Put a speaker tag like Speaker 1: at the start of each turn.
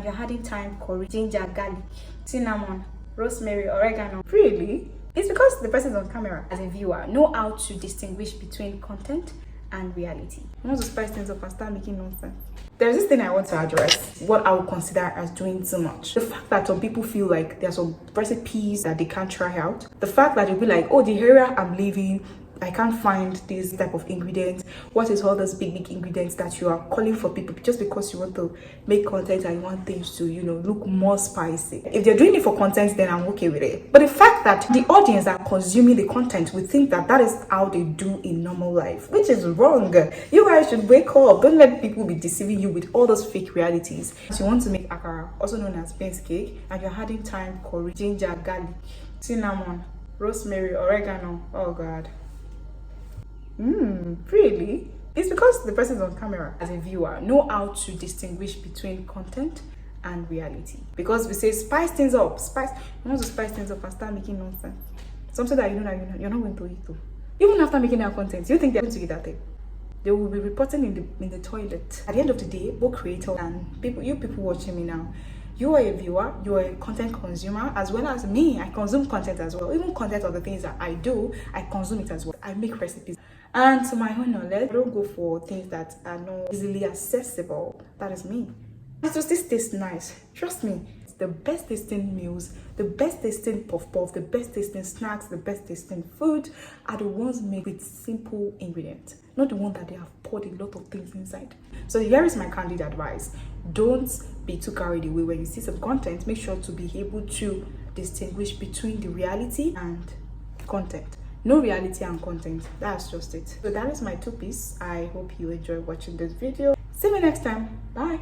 Speaker 1: You're adding thyme, curry, ginger, garlic, cinnamon, rosemary, oregano.
Speaker 2: Really?
Speaker 1: It's because the person on camera, as a viewer, know how to distinguish between content and reality.
Speaker 2: You want to spice things up and start making nonsense. There's this thing I want to address, what I would consider as doing too much. The fact that some people feel like there's some recipes that they can't try out. The fact that they'll be like, oh, the area I'm leaving, I can't find this type of ingredients. What is all those big ingredients that you are calling for people just because you want to make content and you want things to, look more spicy? If they're doing it for content, then I'm okay with it. But the fact that the audience that are consuming the content will think that that is how they do in normal life, which is wrong. You guys should wake up. Don't let people be deceiving you with all those fake realities. So you want to make akara, also known as beans cake, and you're adding thyme, curry, ginger, garlic, cinnamon, rosemary, oregano. Oh God. Really? It's because the person on camera, as a viewer, know how to distinguish between content and reality. Because we say spice things up, you want to spice things up and start making nonsense. Something that you know that you're not going to eat though. Even after making that content, you think they're going to eat that thing? They will be reporting in the toilet. At the end of the day, both creators and people watching me now, you are a viewer, you are a content consumer, as well as me. I consume content as well. Even content of the things that I do, I consume it as well. I make recipes. And to my own knowledge, I don't go for things that are not easily accessible. That is me. It just tastes nice. Trust me. It's the best tasting meals, the best tasting puff, the best tasting snacks, the best tasting food are the ones made with simple ingredients. Not the one that they have poured a lot of things inside. So here is my candid advice. Don't be too carried away when you see some content. Make sure to be able to distinguish between the reality and content. No reality and content. That's just it. So that is my 2-piece. I hope you enjoy watching this video. See you next time. Bye.